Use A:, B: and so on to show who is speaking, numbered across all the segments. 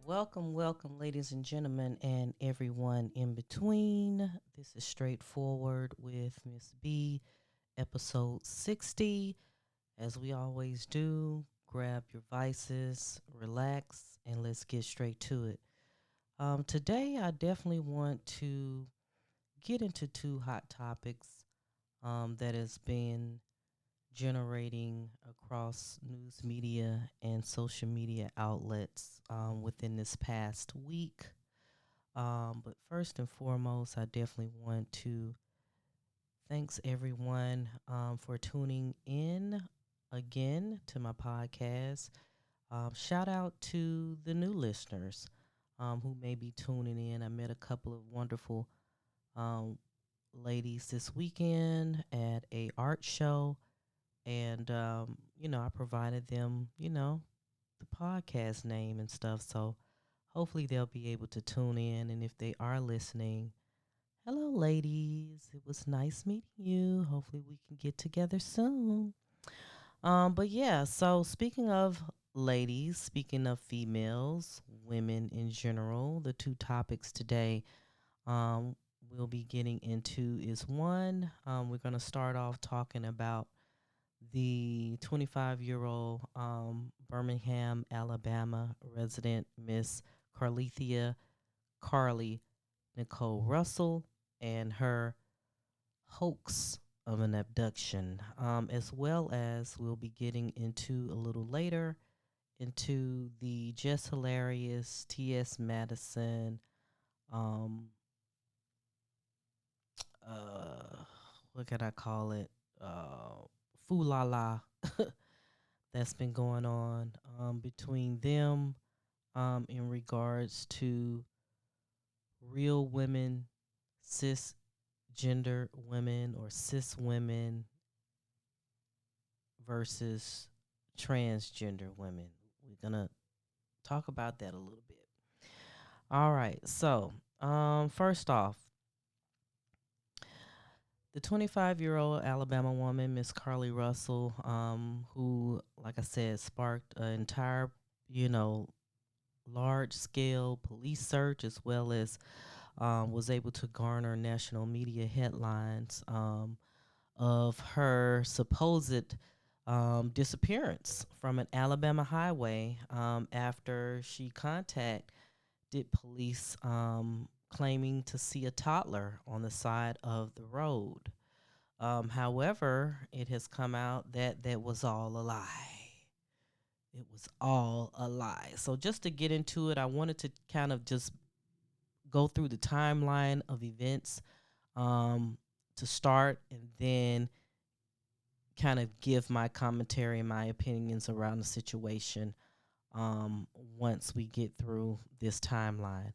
A: Welcome, ladies and gentlemen, and everyone in between. This is Straightforward with Ms.B, episode 60. As we always do, grab your vices, relax, and let's get straight to it. Today, I definitely want to get into two hot topics that has been generating across news media and social media outlets within this past week. But first and foremost, I definitely want to thanks everyone for tuning in again to my podcast. Shout out to the new listeners who may be tuning in. I met a couple of wonderful um, ladies this weekend at a art show, and I provided them, the podcast name and stuff. So hopefully they'll be able to tune in, and if they are listening, hello, ladies. It was nice meeting you. Hopefully, we can get together soon. But yeah, so speaking of ladies, speaking of females, women in general, the two topics today um, we'll be getting into is one, we're going to start off talking about the 25-year-old Birmingham, Alabama resident, Miss Carlee Nicole Russell, and her hoax of an abduction, as well as we'll be getting into a little later into the Jess Hilarious TS Madison, um, uh, what can I call it? Foo la la that's been going on between them in regards to real women, cisgender women, or cis women versus transgender women. We're going to talk about that a little bit. All right. So, first off, the 25-year-old Alabama woman, Miss Carlee Russell, who, like I said, sparked an entire, you know, large scale police search, as well as was able to garner national media headlines of her supposed disappearance from an Alabama highway after she contacted police claiming to see a toddler on the side of the road. However, it has come out that that was all a lie. It was all a lie. So, just to get into it, I wanted to kind of just go through the timeline of events um, to start, and then kind of give my commentary and my opinions around the situation um, once we get through this timeline.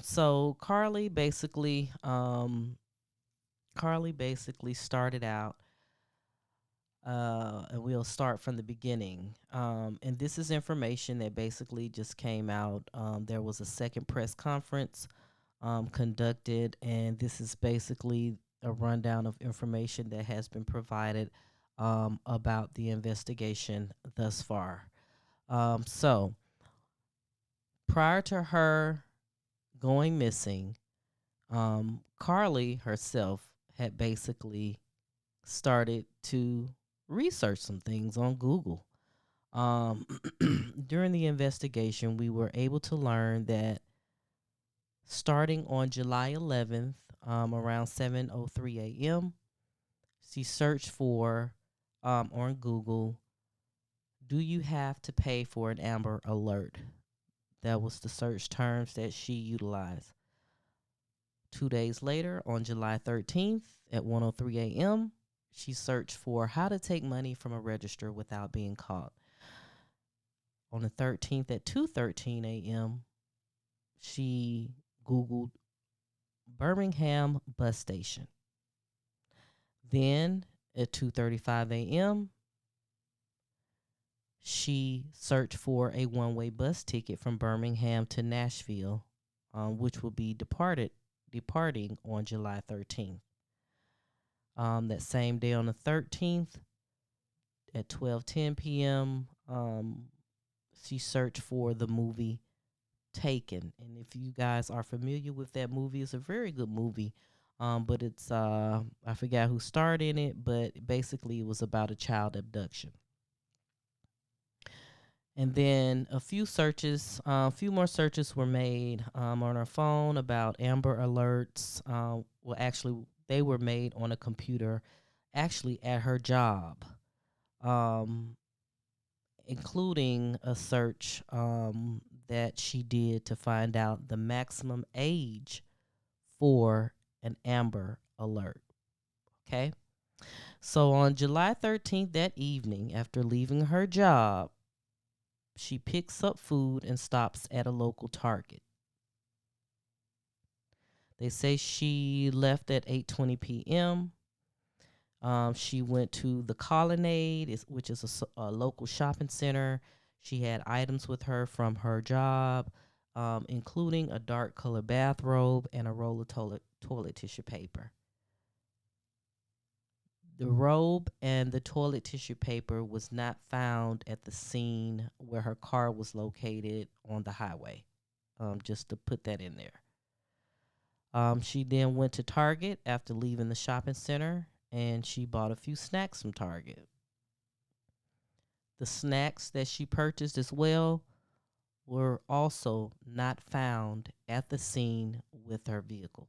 A: So Carlee basically started out, and we'll start from the beginning. And this is information that basically just came out. There was a second press conference conducted, and this is basically a rundown of information that has been provided about the investigation thus far. So, prior to her going missing, Carlee herself had basically started to research some things on Google. Um, During the investigation, we were able to learn that starting on July 11th, around 7:03 a.m., she searched for on Google, "Do you have to pay for an Amber Alert?" That was the search terms that she utilized. 2 days later, on July 13th at 1:03 a.m., she searched for how to take money from a register without being caught. On the 13th at 2:13 a.m., she Googled Birmingham bus station. Then at 2:35 a.m., she searched for a one-way bus ticket from Birmingham to Nashville, which will be departing on July 13th. That same day on the 13th at 12:10 p.m., she searched for the movie Taken. And if you guys are familiar with that movie, it's a very good movie. But it's I forgot who starred in it, but basically it was about a child abduction. And then a few more searches were made on her phone about Amber Alerts. Well, actually, they were made on a computer, actually at her job, um, including a search that she did to find out the maximum age for an Amber Alert. Okay. So on July 13th, that evening, after leaving her job, she picks up food and stops at a local Target. They say she left at 8:20 p.m. She went to the Colonnade, which is a local shopping center. She had items with her from her job, including a dark colored bathrobe and a roll of toilet tissue paper. The robe and the toilet tissue paper was not found at the scene where her car was located on the highway. Just to put that in there. She then went to Target after leaving the shopping center and she bought a few snacks from Target. The snacks that she purchased as well were also not found at the scene with her vehicle.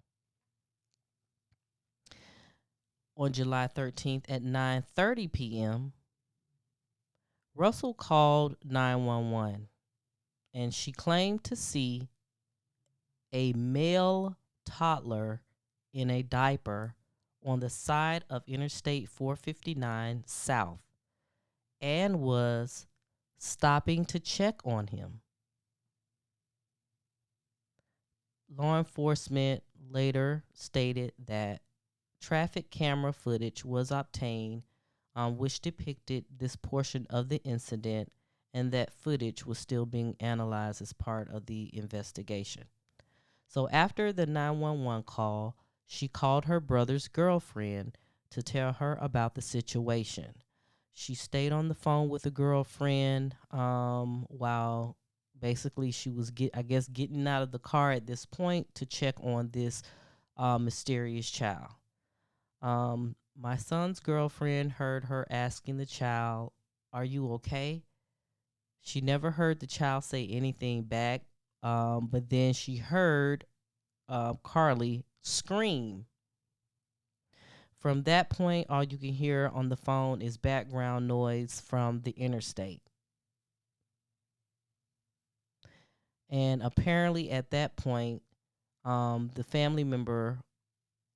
A: On July 13th at 9:30 p.m., Russell called 911 and she claimed to see a male toddler in a diaper on the side of Interstate 459 South and was stopping to check on him. Law enforcement later stated that traffic camera footage was obtained which depicted this portion of the incident, and that footage was still being analyzed as part of the investigation. So after the 911 call, she called her brother's girlfriend to tell her about the situation. She stayed on the phone with the girlfriend while basically she was getting out of the car at this point to check on this mysterious child. My son's girlfriend heard her asking the child, "Are you okay?" She never heard the child say anything back, but then she heard Carlee scream. From that point, all you can hear on the phone is background noise from the interstate. And apparently, at that point, the family member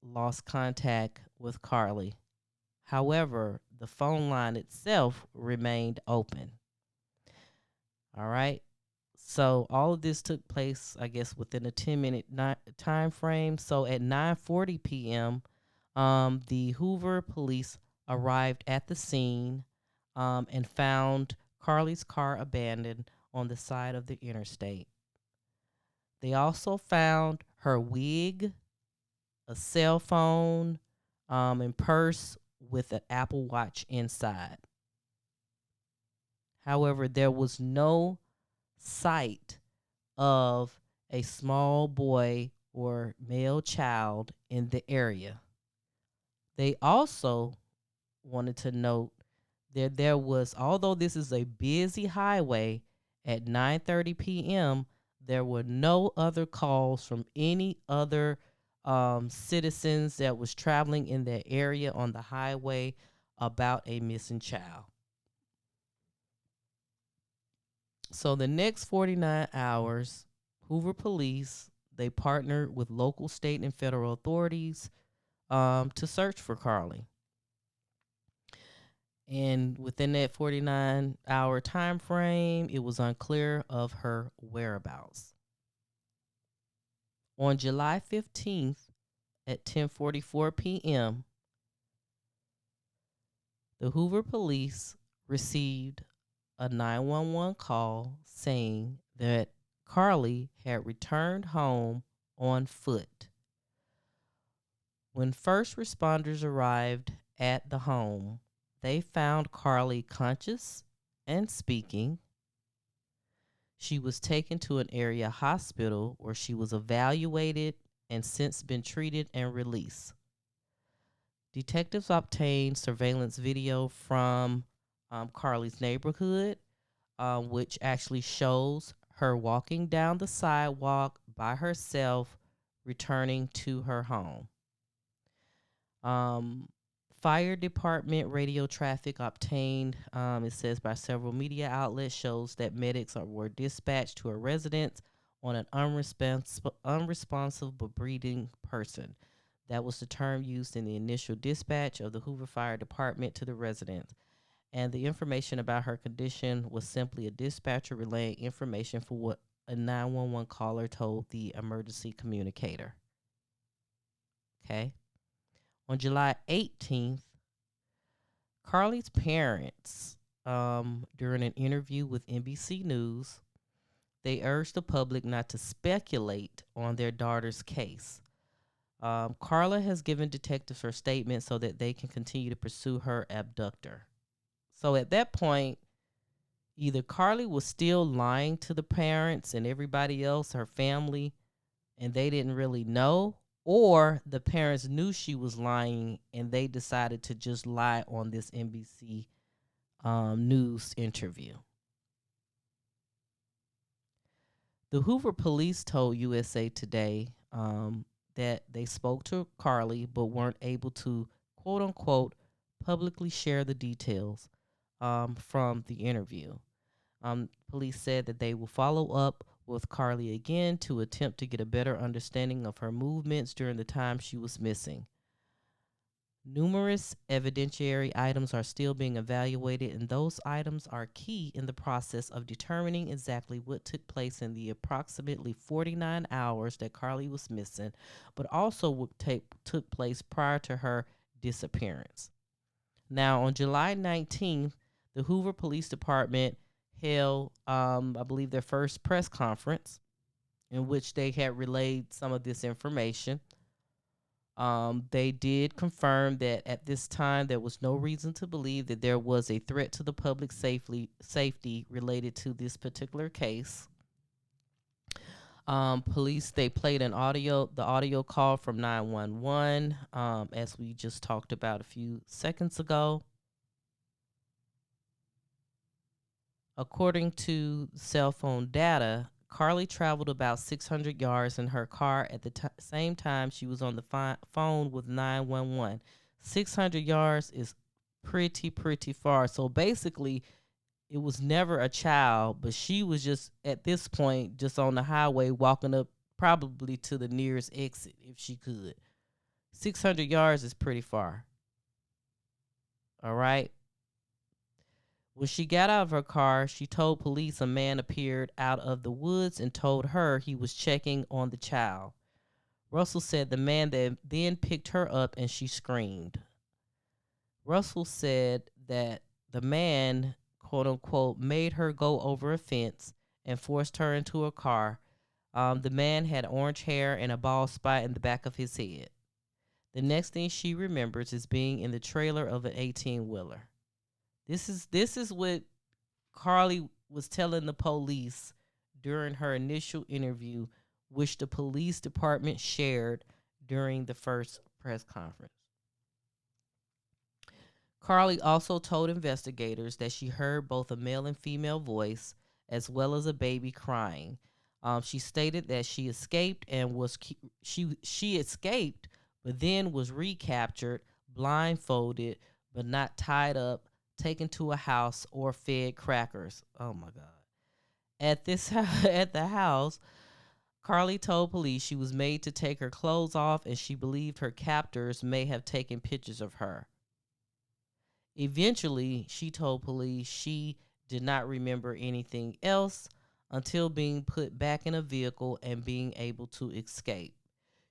A: lost contact with Carlee. However, the phone line itself remained open. All right. So all of this took place, I guess, within a 10-minute time frame. So at 9:40 p.m., the Hoover police arrived at the scene and found Carlee's car abandoned on the side of the interstate. They also found her wig, a cell phone, and purse with an Apple Watch inside. However, there was no sight of a small boy or male child in the area. They also wanted to note that there was, although this is a busy highway, at 9:30 p.m., there were no other calls from any other citizens that was traveling in that area on the highway about a missing child. So the next 49 hours, Hoover police, they partnered with local, state, and federal authorities to search for Carlee. And within that 49-hour time frame, it was unclear of her whereabouts. On July 15th at 10:44 p.m., the Hoover police received a 911 call saying that Carlee had returned home on foot. When first responders arrived at the home, they found Carlee conscious and speaking. She was taken to an area hospital where she was evaluated and since been treated and released. Detectives obtained surveillance video from Carlee's neighborhood, which actually shows her walking down the sidewalk by herself, returning to her home. Um, Fire department radio traffic obtained, it says, by several media outlets shows that medics were dispatched to a residence on an unresponsive but breathing person. That was the term used in the initial dispatch of the Hoover Fire Department to the residence. And the information about her condition was simply a dispatcher relaying information for what a 911 caller told the emergency communicator. Okay. On July 18th, Carlee's parents, during an interview with NBC News, they urged the public not to speculate on their daughter's case. Carla has given detectives her statement so that they can continue to pursue her abductor. So at that point, either Carlee was still lying to the parents and everybody else, her family, and they didn't really know, or the parents knew she was lying and they decided to just lie on this NBC News interview. The Hoover police told USA Today that they spoke to Carlee but weren't able to, quote unquote, publicly share the details from the interview. Police said that they will follow up with Carlee again to attempt to get a better understanding of her movements during the time she was missing. Numerous evidentiary items are still being evaluated, and those items are key in the process of determining exactly what took place in the approximately 49 hours that Carlee was missing, but also what took place prior to her disappearance. Now, on July 19th, the Hoover Police Department held, I believe, their first press conference in which they had relayed some of this information. They did confirm that at this time there was no reason to believe that there was a threat to the public safety related to this particular case. Police, they played the audio call from 911, as we just talked about a few seconds ago. According to cell phone data, Carlee traveled about 600 yards in her car at the same time she was on the phone with 911. 600 yards is pretty far. So basically, it was never a child, but she was just at this point just on the highway walking up probably to the nearest exit if she could. 600 yards is pretty far. All right. When she got out of her car, she told police a man appeared out of the woods and told her he was checking on the child. Russell said the man then picked her up and she screamed. Russell said that the man, quote unquote, made her go over a fence and forced her into a car. The man had orange hair and a bald spot in the back of his head. The next thing she remembers is being in the trailer of an 18-wheeler. This is what Carlee was telling the police during her initial interview, which the police department shared during the first press conference. Carlee also told investigators that she heard both a male and female voice, as well as a baby crying. She stated that she escaped and she escaped, but then was recaptured, blindfolded, but not tied up, taken to a house, or fed crackers. Oh my God! At the house, Carlee told police she was made to take her clothes off, and she believed her captors may have taken pictures of her. Eventually, she told police she did not remember anything else until being put back in a vehicle and being able to escape.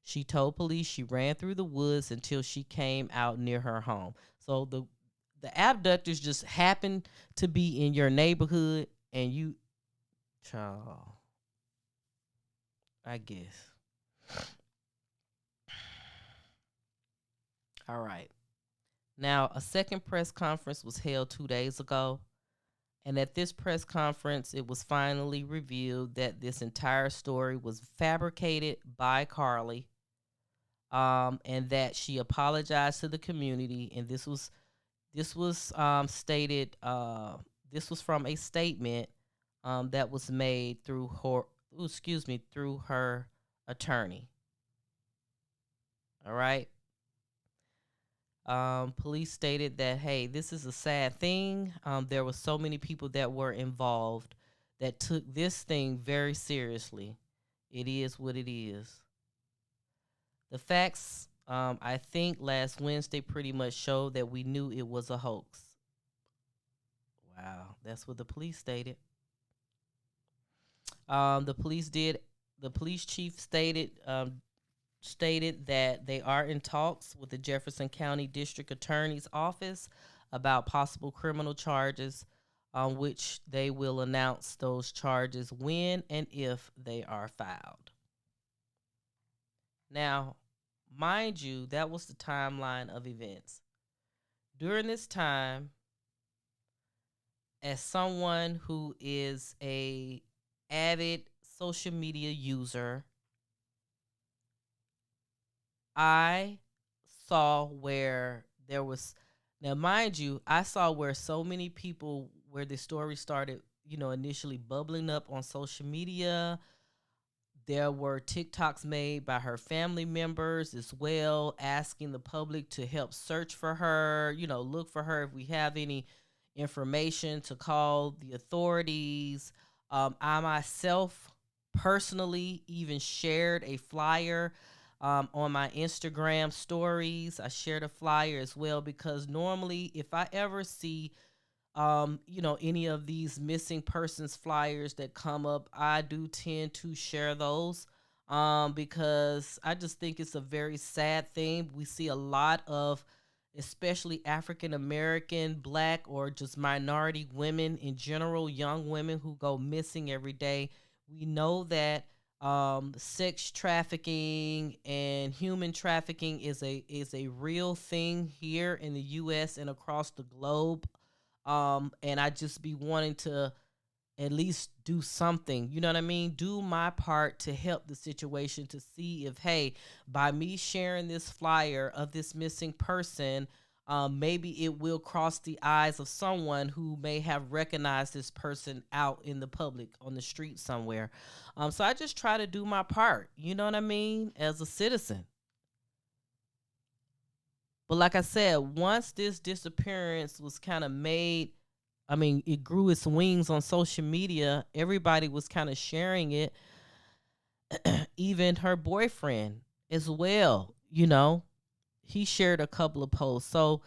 A: She told police she ran through the woods until she came out near her home. So the abductors just happened to be in your neighborhood, and you, child, I guess. All right. Now, a second press conference was held 2 days ago. And at this press conference, it was finally revealed that this entire story was fabricated by Carlee, and that she apologized to the community. And this was stated. This was from a statement that was made through her. Excuse me, through her attorney. All right. Police stated that, hey, this is a sad thing. There were so many people that were involved that took this thing very seriously. It is what it is. The facts, I think, last Wednesday pretty much showed that we knew it was a hoax. Wow, that's what the police stated. The police did. The police chief stated that they are in talks with the Jefferson County District Attorney's Office about possible criminal charges, on which they will announce those charges when and if they are filed. Now, mind you, that was the timeline of events. During this time, as someone who is a avid social media user, I saw where there was, now mind you, I saw where so many people, where the story started, initially bubbling up on social media. There were TikToks made by her family members as well, asking the public to help search for her, look for her if we have any information to call the authorities. I myself personally even shared a flyer on my Instagram stories. I shared a flyer as well because normally if I ever see any of these missing persons flyers that come up, I do tend to share those because I just think it's a very sad thing. We see a lot of, especially African American, Black, or just minority women in general, young women who go missing every day. We know that sex trafficking and human trafficking is a real thing here in the U.S. and across the globe. And I just be wanting to at least do something, you know what I mean? Do my part to help the situation, to see if, hey, by me sharing this flyer of this missing person, maybe it will cross the eyes of someone who may have recognized this person out in the public on the street somewhere. So I just try to do my part, you know what I mean, as a citizen. But like I said, once this disappearance was kind of made, I mean, it grew its wings on social media. Everybody was kind of sharing it. Even her boyfriend as well, he shared a couple of posts. So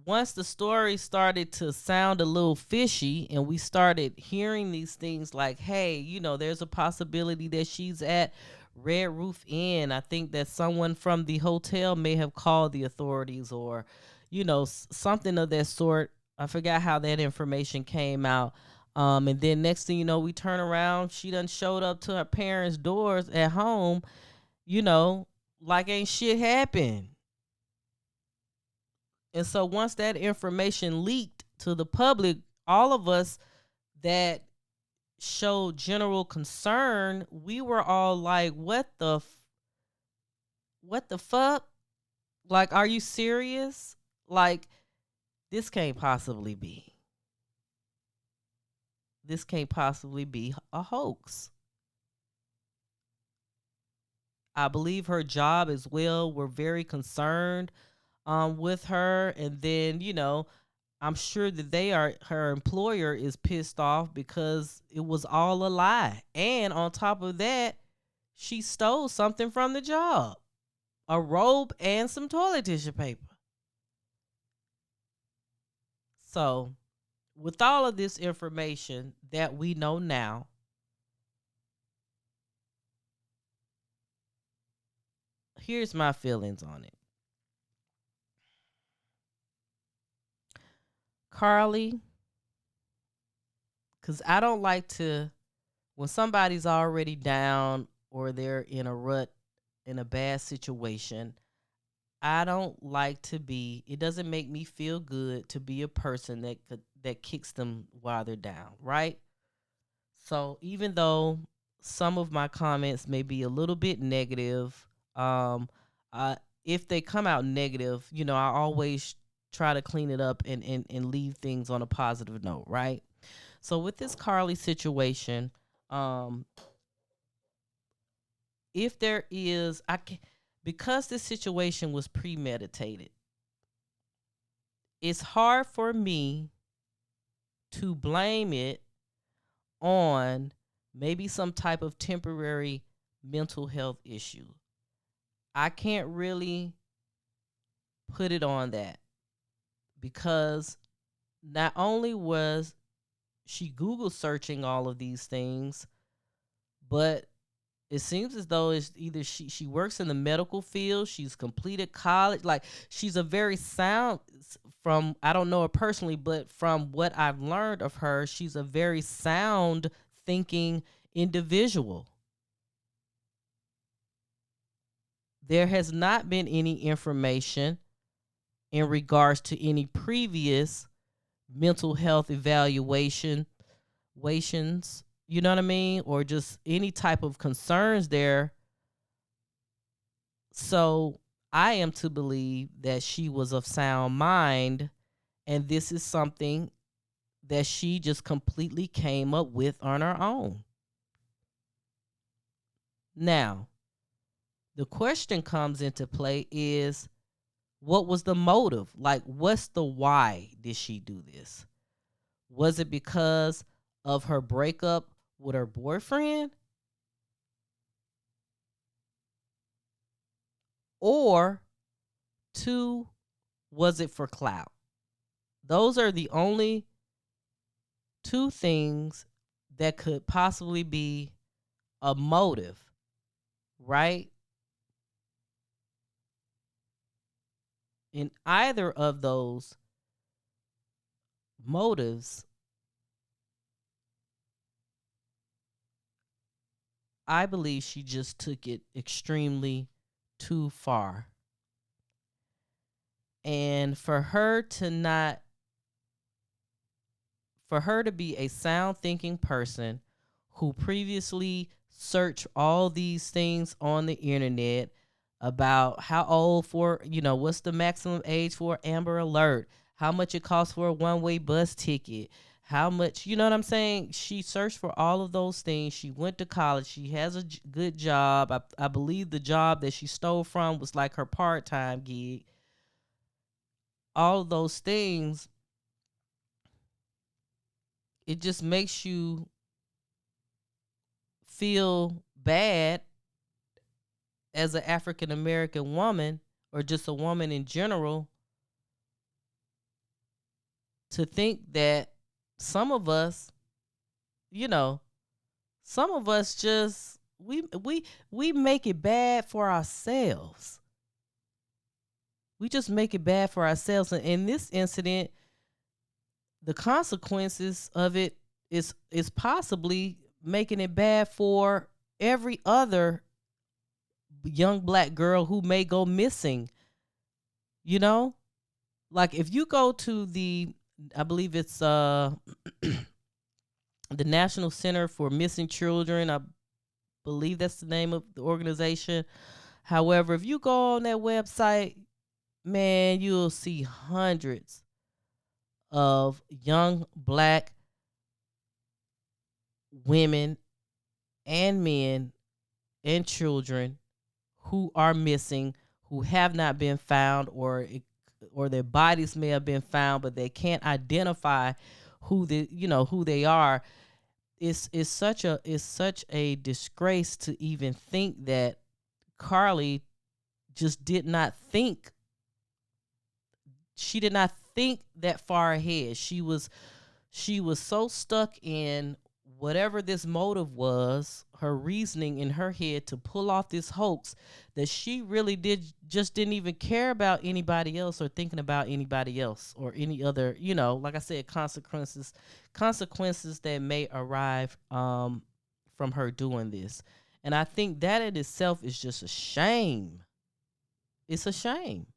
A: once the story started to sound a little fishy and we started hearing these things like, hey, there's a possibility that she's at Red Roof Inn. I think that someone from the hotel may have called the authorities or, something of that sort. I forgot how that information came out. And then next thing you know, we turn around, she done showed up to her parents' doors at home, you know, like ain't shit happened. And so once that information leaked to the public, all of us that showed general concern, we were all like, what the fuck? Like, are you serious? Like, this can't possibly be. This can't possibly be a hoax. I believe her job as well. We're very concerned with her. And then, I'm sure that her employer is pissed off because it was all a lie. And on top of that, she stole something from the job, a robe and some toilet tissue paper. So, with all of this information that we know now, here's my feelings on it. Carlee, because I don't like to, when somebody's already down or they're in a rut, in a bad situation, I don't like to be. It doesn't make me feel good to be a person that kicks them while they're down, right? So even though some of my comments may be a little bit negative, um, I, if they come out negative, I always try to clean it up and leave things on a positive note, right? So with this Carlee situation, um, if there is, because this situation was premeditated, it's hard for me to blame it on maybe some type of temporary mental health issue. I can't really put it on that because not only was she Google searching all of these things, but it seems as though it's either she works in the medical field, she's completed college, like she's a very sound, from I don't know her personally, but from what I've learned of her, she's a very sound thinking individual. There has not been any information in regards to any previous mental health evaluations, you know what I mean, or just any type of concerns there. So I am to believe that she was of sound mind, and this is something that she just completely came up with on her own. Now, the question comes into play is, what was the motive? Like, what's the why did she do this? Was it because of her breakup with her boyfriend? Or two, was it for clout? Those are the only two things that could possibly be a motive, right? In either of those motives, I believe she just took it extremely too far. And for her to be a sound thinking person who previously searched all these things on the internet about how old for, what's the maximum age for Amber Alert, how much it costs for a one-way bus ticket, how much, you know what I'm saying? She searched for all of those things. She went to college. She has a good job. I believe the job that she stole from was like her part-time gig. All of those things, it just makes you feel bad as an African American woman, or just a woman in general, to think that some of us, you know, some of us just we make it bad for ourselves. We just make it bad for ourselves. And in this incident, the consequences of it is possibly making it bad for every other young black girl who may go missing. You know, like if you go to I believe it's the National Center for Missing Children. I believe that's the name of the organization. However, if you go on that website, man, you'll see hundreds of young black women and men and children who are missing, who have not been found, or their bodies may have been found, but they can't identify who they are. It's such a disgrace to even think that Carlee just did not think. She did not think that far ahead. She was so stuck in whatever this motive was, her reasoning in her head to pull off this hoax, that she really didn't even care about anybody else, or thinking about anybody else, or any other, like I said, consequences that may arrive from her doing this. And I think that in itself is just a shame. It's a shame.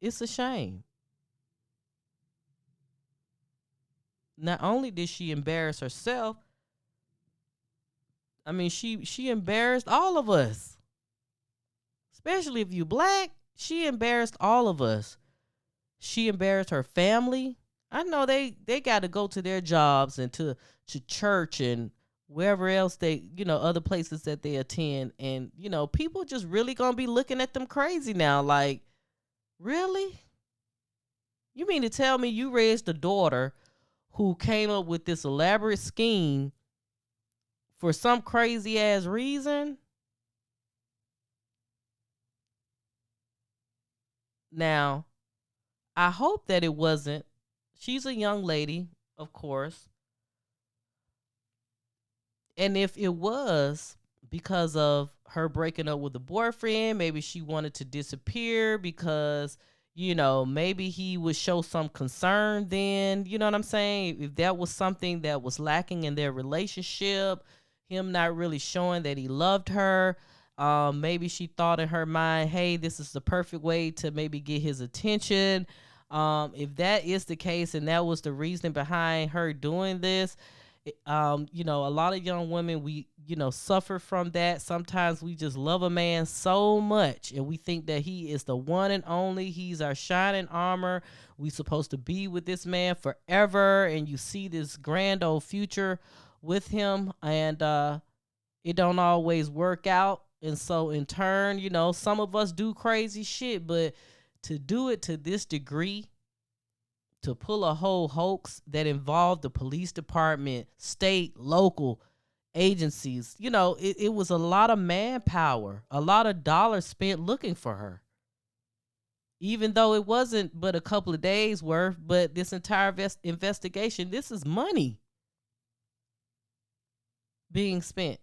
A: It's a shame. Not only did she embarrass herself, I mean, she embarrassed all of us, especially if you black. She embarrassed all of us. She embarrassed her family. I know they got to go to their jobs and to church and wherever else they, other places that they attend, and people just really gonna be looking at them crazy now. Like, really? You mean to tell me you raised a daughter who came up with this elaborate scheme for some crazy ass reason? Now, I hope that it wasn't. She's a young lady, of course. And if it was because of her breaking up with a boyfriend, maybe she wanted to disappear because, maybe he would show some concern then. You know what I'm saying? If that was something that was lacking in their relationship, him not really showing that he loved her. Maybe she thought in her mind, hey, this is the perfect way to maybe get his attention. If that is the case and that was the reason behind her doing this, a lot of young women, we, suffer from that. Sometimes we just love a man so much and we think that he is the one and only. He's our shining armor. We supposed to be with this man forever. And you see this grand old future with him, and it don't always work out. And so in turn, some of us do crazy shit, but to do it to this degree, to pull a whole hoax that involved the police department, state, local agencies, it was a lot of manpower, a lot of dollars spent looking for her. Even though it wasn't but a couple of days worth, but this entire investigation, this is money being spent.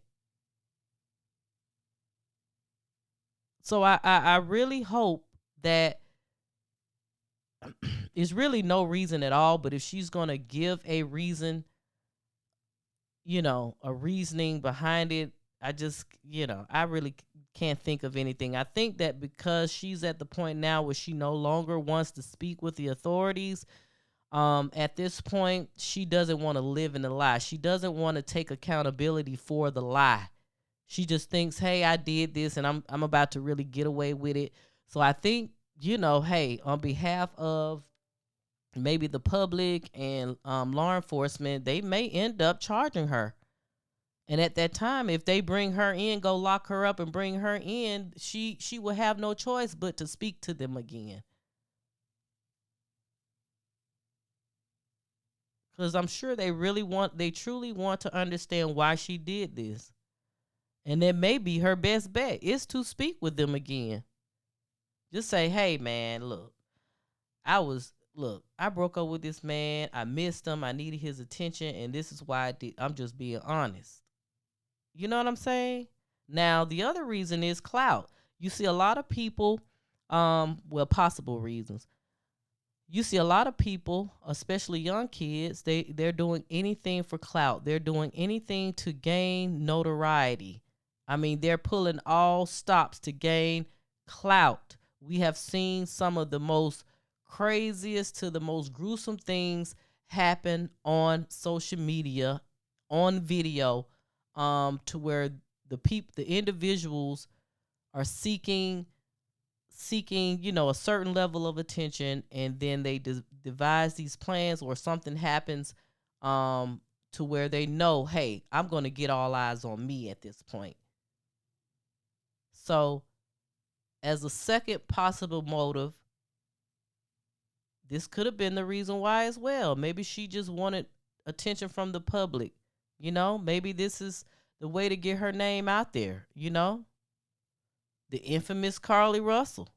A: So I really hope that it's really no reason at all, but if she's going to give a reason, a reasoning behind it, I just, I really can't think of anything. I think that because she's at the point now where she no longer wants to speak with the authorities, at this point, she doesn't want to live in the lie. She doesn't want to take accountability for the lie. She just thinks, hey, I did this and I'm about to really get away with it. So I think, hey, on behalf of maybe the public and law enforcement, they may end up charging her. And at that time, if they bring her in, go lock her up and bring her in, she will have no choice but to speak to them again. Because I'm sure they truly want to understand why she did this. And that may be her best bet is to speak with them again. Just say, hey, man, I broke up with this man. I missed him. I needed his attention. And this is why I did. I'm just being honest. You know what I'm saying? Now, the other reason is clout. You see a lot of people, possible reasons. You see a lot of people, especially young kids, they're doing anything for clout. They're doing anything to gain notoriety. I mean, they're pulling all stops to gain clout. We have seen some of the most craziest to the most gruesome things happen on social media, on video, to where the individuals are seeking, a certain level of attention, and then they devise these plans, or something happens, to where they know, hey, I'm going to get all eyes on me at this point. So, as a second possible motive, this could have been the reason why as well. Maybe she just wanted attention from the public. Maybe this is the way to get her name out there, the infamous Carlee Russell.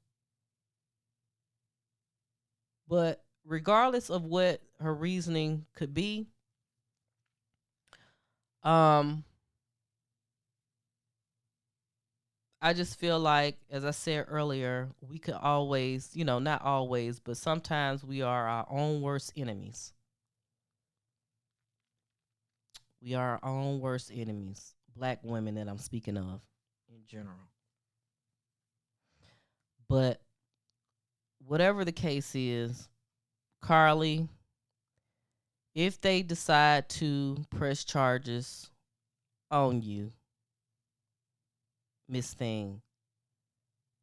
A: But regardless of what her reasoning could be, I just feel like, as I said earlier, we could always, not always, but sometimes we are our own worst enemies. We are our own worst enemies. black women that I'm speaking of in general. But whatever the case is, Carlee, if they decide to press charges on you, Miss Thing,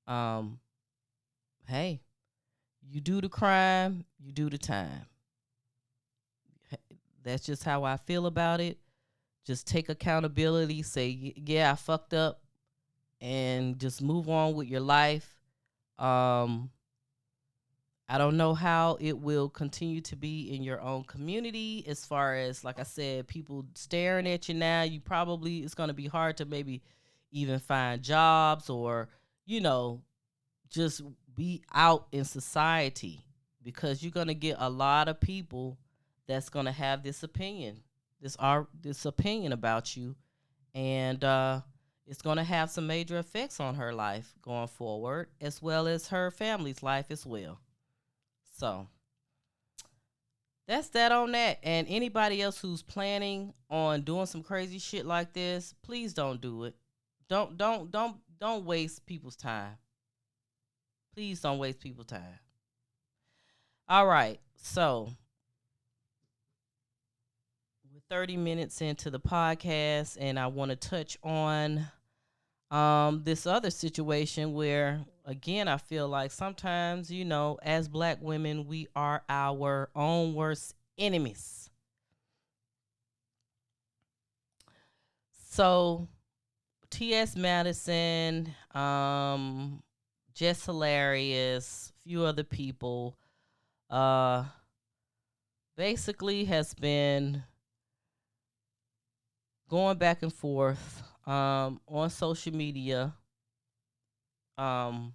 A: um, hey, you do the crime, you do the time. That's just how I feel about it. Just take accountability, say, yeah, I fucked up, and just move on with your life. Um, I don't know how it will continue to be in your own community as far as, like I said, people staring at you now. You probably, it's going to be hard to maybe even find jobs or, you know, just be out in society because you're going to get a lot of people that's going to have this opinion, this opinion about you. And it's going to have some major effects on her life going forward, as well as her family's life as well. So that's that on that. And anybody else who's planning on doing some crazy shit like this, please don't do it. Don't waste people's time. Please don't waste people's time. All right. So we're 30 minutes into the podcast, and I want to touch on this other situation where, again, I feel like sometimes, you know, as black women, we are our own worst enemies. So TS Madison, Jess Hilarious, a few other people, uh, basically has been going back and forth on social media um,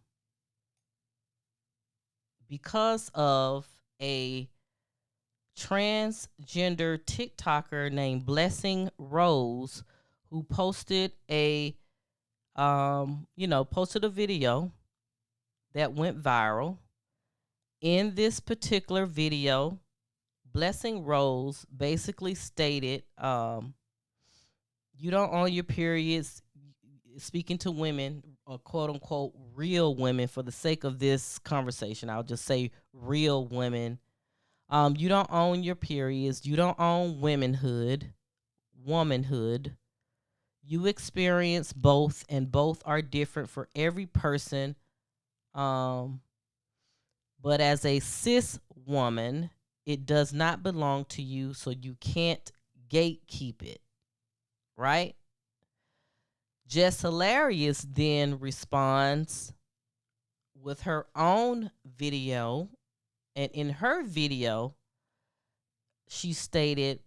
A: because of a transgender TikToker named Blessing Rose who posted posted a video that went viral. In this particular video, Blessing Rose basically stated, you don't own your periods, speaking to women, or quote unquote real women for the sake of this conversation. I'll just say real women. You don't own your periods. You don't own womanhood. You experience both, and both are different for every person. Um, but as a cis woman, it does not belong to you, so you can't gatekeep it, right? Jess Hilarious then responds with her own video, and in her video, she stated,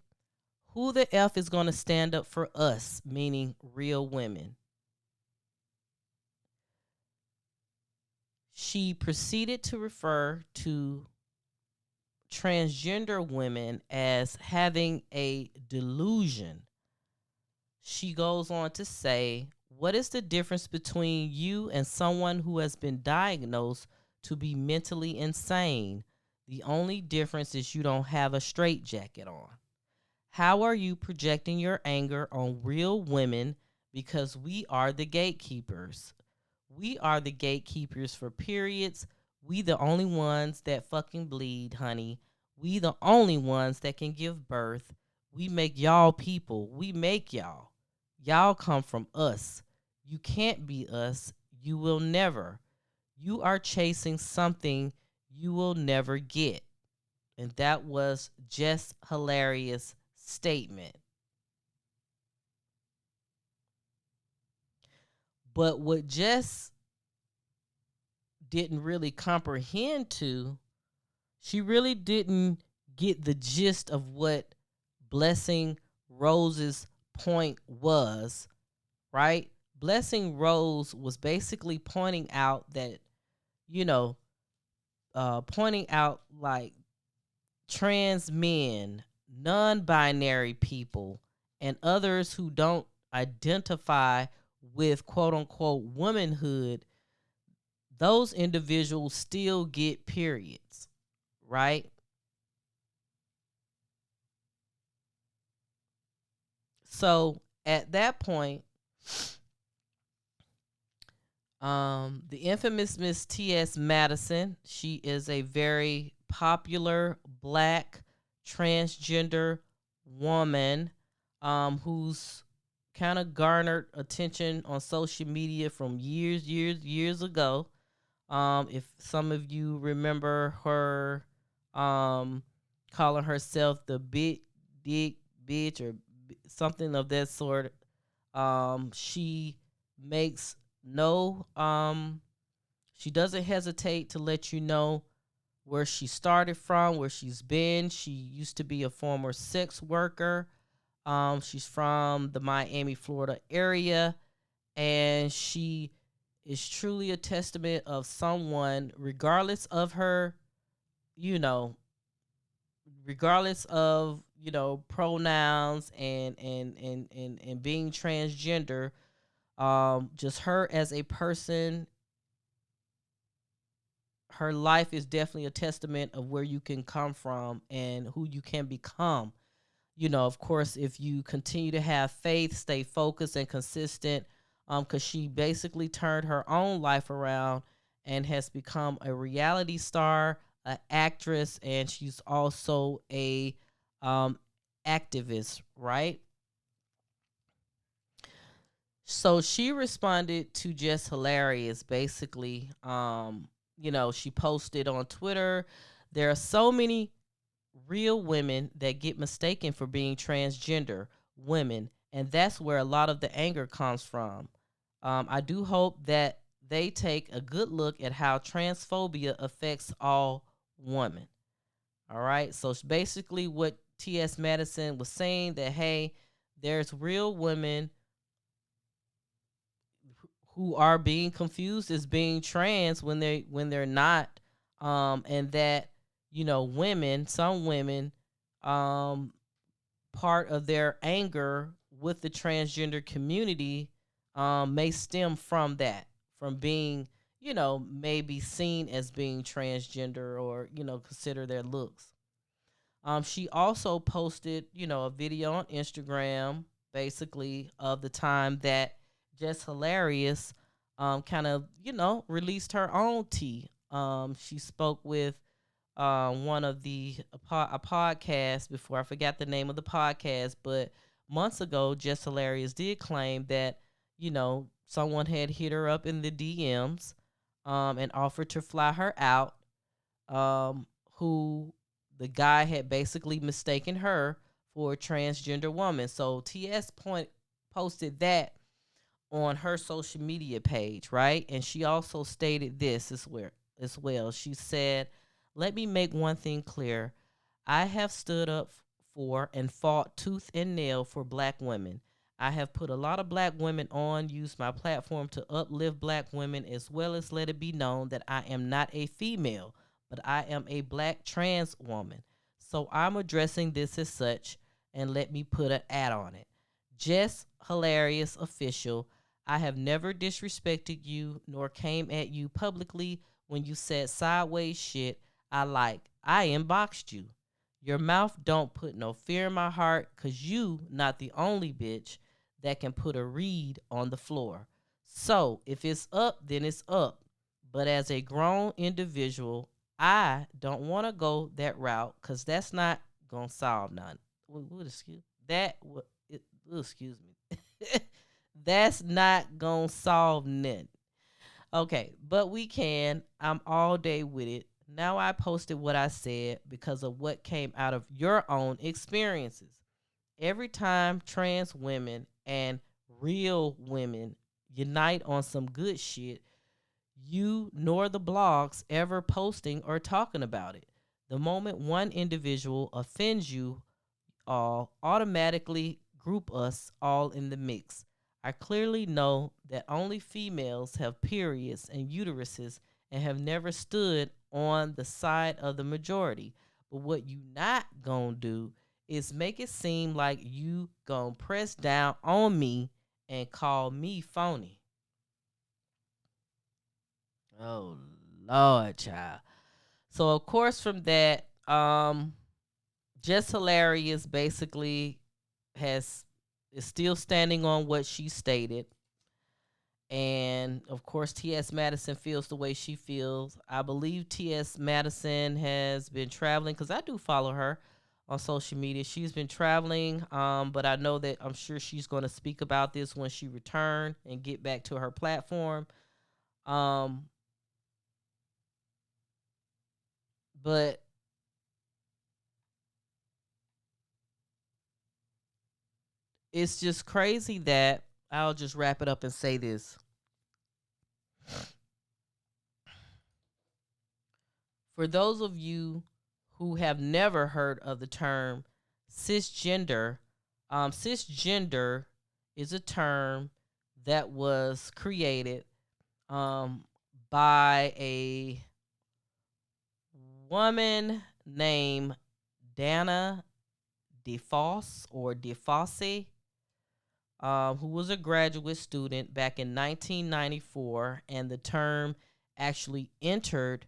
A: "Who the F is going to stand up for us?" Meaning real women. She proceeded to refer to transgender women as having a delusion. She goes on to say, "What is the difference between you and someone who has been diagnosed to be mentally insane? The only difference is you don't have a straitjacket on. How are you projecting your anger on real women because we are the gatekeepers? We are the gatekeepers for periods. We the only ones that fucking bleed, honey. We the only ones that can give birth. We make y'all people. We make y'all. Y'all come from us. You can't be us. You will never. You are chasing something you will never get." And that was Jess Hilarious' statement. But what Jess didn't really comprehend to, she really didn't get the gist of what Blessing Rose's point was, right? Blessing Rose was basically pointing out that, you know, pointing out like trans men, non-binary people, and others who don't identify with quote unquote womanhood, those individuals still get periods, right? So at that point, the infamous Miss TS Madison, she is a very popular black transgender woman who's kind of garnered attention on social media from years ago. If some of you remember her calling herself the big dick bitch or something of that sort, she makes no she doesn't hesitate to let you know where she started from, where she's been. She used to be a former sex worker. She's from the Miami, Florida area, and she is truly a testament of someone, regardless of her, you know, regardless of, pronouns and being transgender, just her as a person, her life is definitely a testament of where you can come from and who you can become. Of course, if you continue to have faith, stay focused and consistent, because she basically turned her own life around and has become a reality star, an actress, and she's also a um, activist, right? So she responded to Jess Hilarious, basically. She posted on Twitter, there are so many real women that get mistaken for being transgender women, and that's where a lot of the anger comes from. I do hope that they take a good look at how transphobia affects all women. All right, so it's basically what TS Madison was saying, that hey, there's real women who are being confused as being trans when they're not, and that some women, um part of their anger with the transgender community may stem from that, from being, maybe seen as being transgender, or, consider their looks. She also posted, a video on Instagram, basically, of the time that Jess Hilarious kind of, released her own tea. She spoke with one of a podcast before. I forgot the name of the podcast, but months ago, Jess Hilarious did claim that, someone had hit her up in the DMs and offered to fly her out, who the guy had basically mistaken her for a transgender woman. So posted that on her social media page, right? And she also stated this as well. She said, "Let me make one thing clear. I have stood up for and fought tooth and nail for black women. I have put a lot of black women on, used my platform to uplift black women, as well as let it be known that I am not a female, but I am a black trans woman. So I'm addressing this as such, and let me put an ad on it. Jess Hilarious Official. I have never disrespected you nor came at you publicly when you said sideways shit I inboxed you. Your mouth don't put no fear in my heart, cause you not the only bitch that can put a reed on the floor. So if it's up, then it's up. But as a grown individual, I don't want to go that route, cause that's not gonna solve none. Excuse that? Excuse me. That's not gonna solve nothing. Okay, but we can. I'm all day with it. Now I posted what I said because of what came out of your own experiences. Every time trans women and real women unite on some good shit, you nor the blogs ever posting or talking about it. The moment one individual offends you all, automatically group us all in the mix. I clearly know that only females have periods and uteruses and have never stood on the side of the majority. But what you not gonna do is make it seem like you gonna press down on me and call me phony. Oh Lord, child. So of course from that, Just Hilarious basically has is still standing on what she stated. And of course, TS Madison feels the way she feels. I believe TS Madison has been traveling because I do follow her on social media. She's been traveling, but I know that I'm sure she's going to speak about this when she return and get back to her platform. Um, but it's just crazy that I'll just wrap it up and say this. For those of you who have never heard of the term cisgender, cisgender is a term that was created by a woman named Dana DeFosse or DeFosse, who was a graduate student back in 1994, and the term actually entered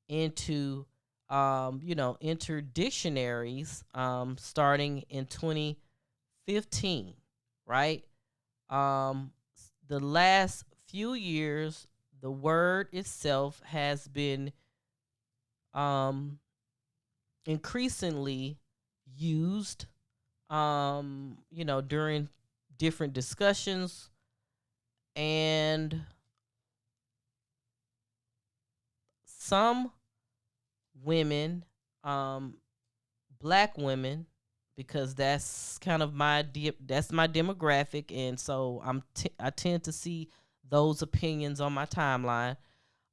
A: into entered dictionaries starting in 2015, right? The last few years, the word itself has been increasingly used, during different discussions, and some women, black women, because that's kind of that's my demographic, and so I tend to see those opinions on my timeline.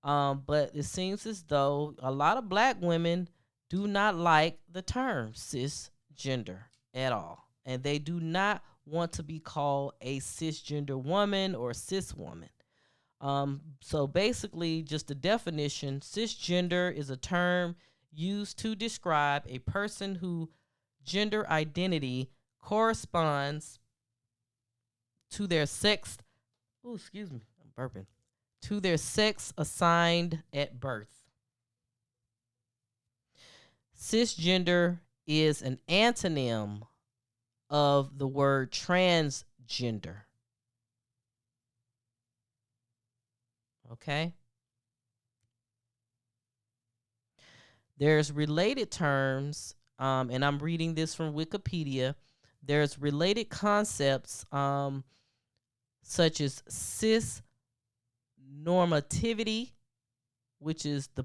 A: But it seems as though a lot of black women do not like the term cisgender at all, and they do not want to be called a cisgender woman or cis woman. So basically, just the definition: cisgender is a term used to describe a person whose gender identity corresponds to their sex. Oh, excuse me, I'm burping. To their sex assigned at birth. Cisgender is an antonym of the word transgender. Okay? There's related terms, and I'm reading this from Wikipedia. There's related concepts such as cis normativity, which is the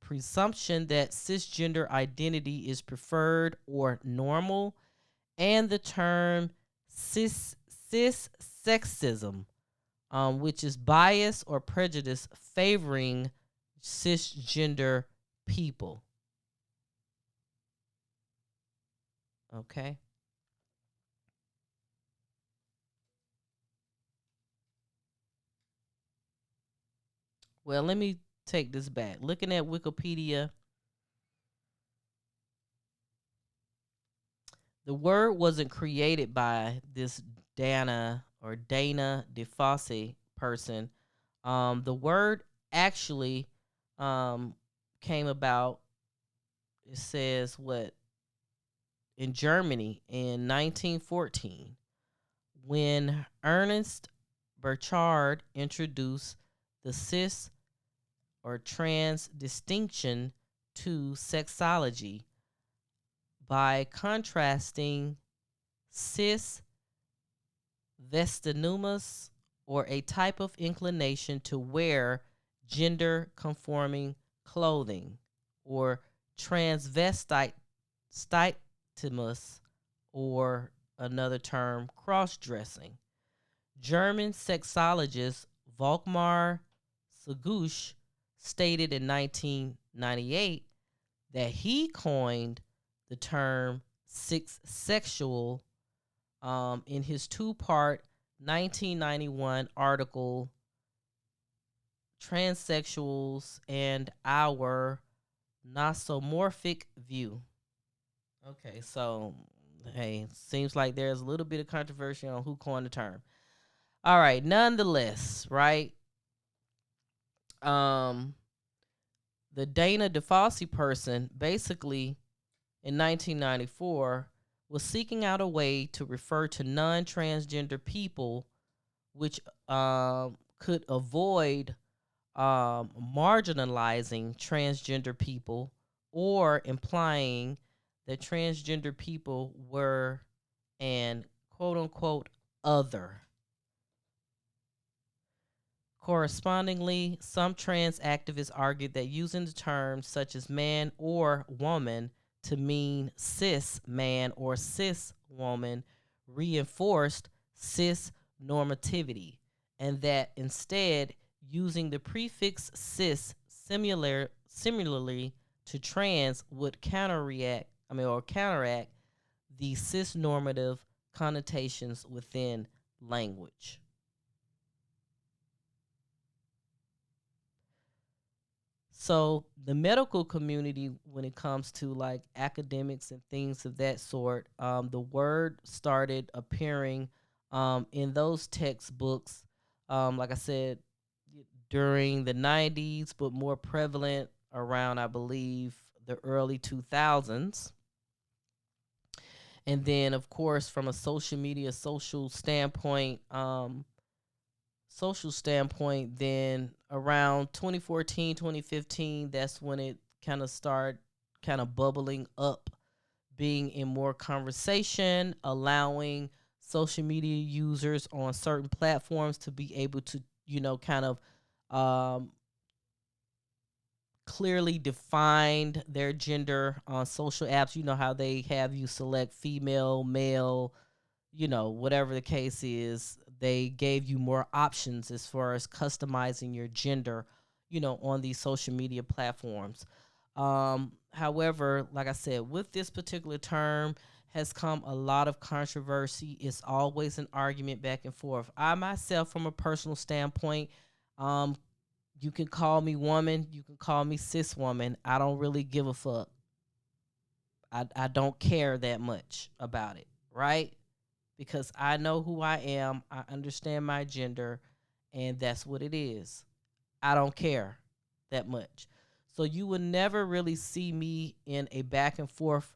A: presumption that cisgender identity is preferred or normal, and the term cis sexism, which is bias or prejudice favoring cisgender people. Okay. Well, let me take this back. Looking at Wikipedia, the word wasn't created by this Dana DeFosse person. The word actually came about, it says, what, in Germany in 1914, when Ernest Burchard introduced the cis or trans distinction to sexology by contrasting cis vestinumus, or a type of inclination to wear gender conforming clothing, or transvestitismus, or another term, cross dressing. German sexologist Volkmar Segush stated in 1998 that he coined the term sexual in his two-part 1991 article, Transsexuals and Our Nosomorphic View. Okay, so, hey, seems like there's a little bit of controversy on who coined the term. All right, nonetheless, right? The Dana DeFosse person basically in 1994 was seeking out a way to refer to non-transgender people, which could avoid marginalizing transgender people or implying that transgender people were an quote unquote other. Correspondingly, some trans activists argued that using the terms such as man or woman to mean cis man or cis woman reinforced cis normativity, and that instead using the prefix cis similarly to trans would counteract the cis normative connotations within language. So the medical community, when it comes to like academics and things of that sort, the word started appearing in those textbooks, like I said, during the 90s, but more prevalent around, I believe, the early 2000s. And then, of course, from a social standpoint, then around 2014, 2015, that's when it kind of started kind of bubbling up, being in more conversation, allowing social media users on certain platforms to be able to, kind of clearly defined their gender on social apps. You know how they have you select female, male, whatever the case is. They gave you more options as far as customizing your gender, on these social media platforms. However, like I said, with this particular term has come a lot of controversy. It's always an argument back and forth. I myself, from a personal standpoint, you can call me woman, you can call me cis woman. I don't really give a fuck. I don't care that much about it, right? Because I know who I am, I understand my gender, and that's what it is. I don't care that much. So you would never really see me in a back and forth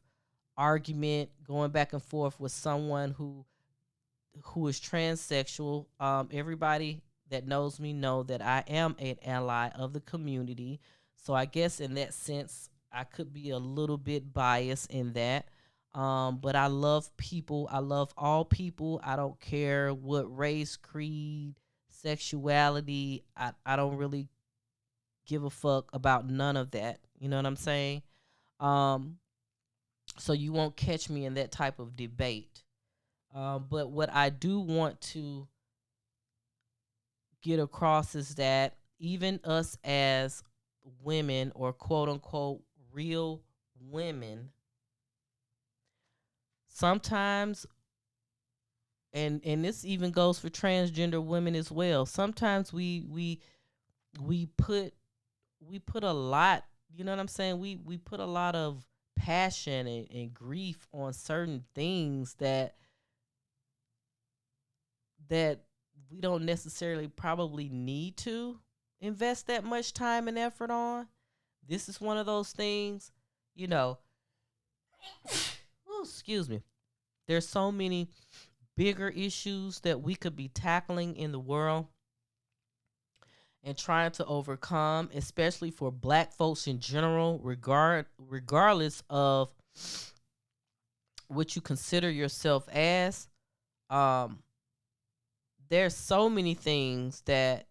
A: argument, going back and forth with someone who is transsexual. Everybody that knows me know that I am an ally of the community. So I guess in that sense, I could be a little bit biased in that. But I love people. I love all people. I don't care what race, creed, sexuality. I don't really give a fuck about none of that. You know what I'm saying? Um, so you won't catch me in that type of debate. But what I do want to get across is that even us as women, or quote unquote real women, sometimes, and this even goes for transgender women as well, sometimes we put a lot, you know what I'm saying, we put a lot of passion and grief on certain things that we don't necessarily probably need to invest that much time and effort on. This is one of those things, you know. Oh, excuse me. There's so many bigger issues that we could be tackling in the world and trying to overcome, especially for black folks in general, regardless of what you consider yourself as. Um, there's so many things that,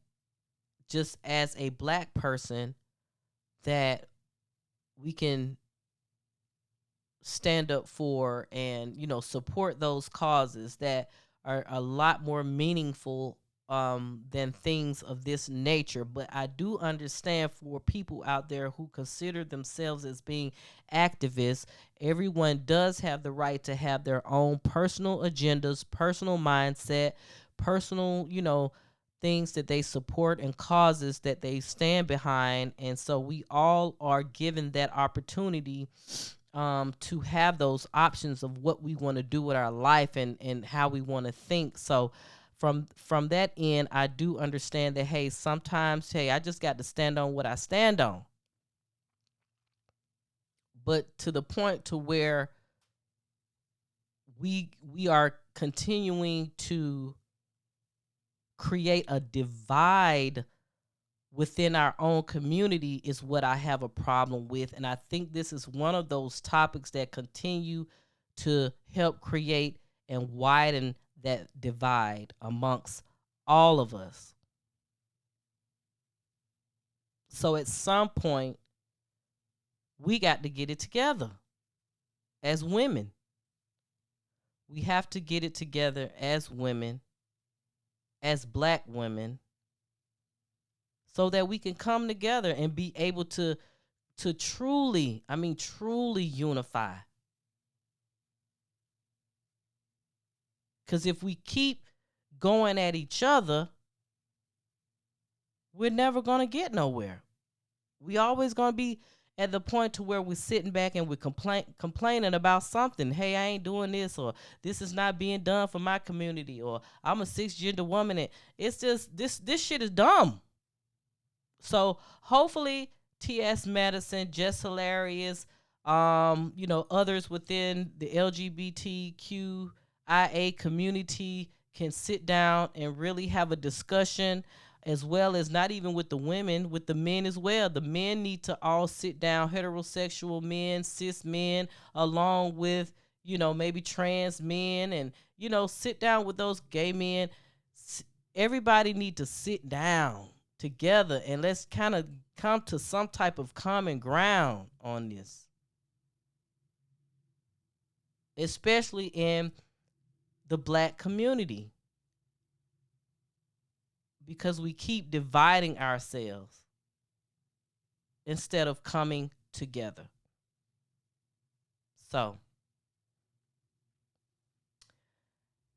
A: just as a black person, that we can stand up for and support those causes that are a lot more meaningful than things of this nature. But I do understand, for people out there who consider themselves as being activists, everyone does have the right to have their own personal agendas, personal mindset, personal things that they support and causes that they stand behind. And so we all are given that opportunity to have those options of what we want to do with our life and how we want to think. So from that end, I do understand that, hey, sometimes, hey, I just got to stand on what I stand on. But to the point to where we are continuing to create a divide within our own community is what I have a problem with. And I think this is one of those topics that continue to help create and widen that divide amongst all of us. So at some point, we got to get it together as women. We have to get it together as women, as Black women, so that we can come together and be able to truly, truly unify. Because if we keep going at each other, we're never going to get nowhere. We always going to be at the point to where we're sitting back and we're complaining about something. Hey, I ain't doing this, or this is not being done for my community, or I'm a cisgender woman. And it's just, this shit is dumb. So hopefully TS Madison, Jess Hilarious, others within the LGBTQIA community can sit down and really have a discussion, as well as not even with the women, with the men as well. The men need to all sit down, heterosexual men, cis men, along with, maybe trans men, and, sit down with those gay men. Everybody need to sit down together and let's kind of come to some type of common ground on this, especially in the Black community, because we keep dividing ourselves instead of coming together. So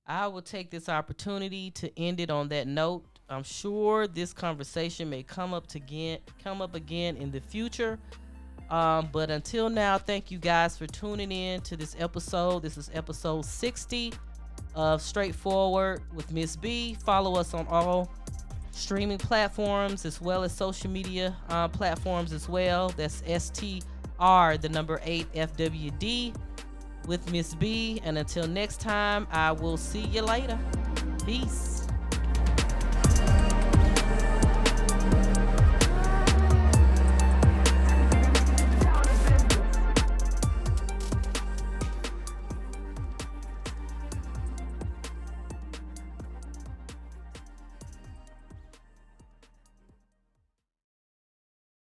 A: I will take this opportunity to end it on that note. I'm sure this conversation may come up again in the future. But until now, thank you guys for tuning in to this episode. This is episode 60 of Straightforward with Ms.B. Follow us on all streaming platforms as well as social media platforms as well. That's STR8FWD with Ms.B. And until next time, I will see you later. Peace.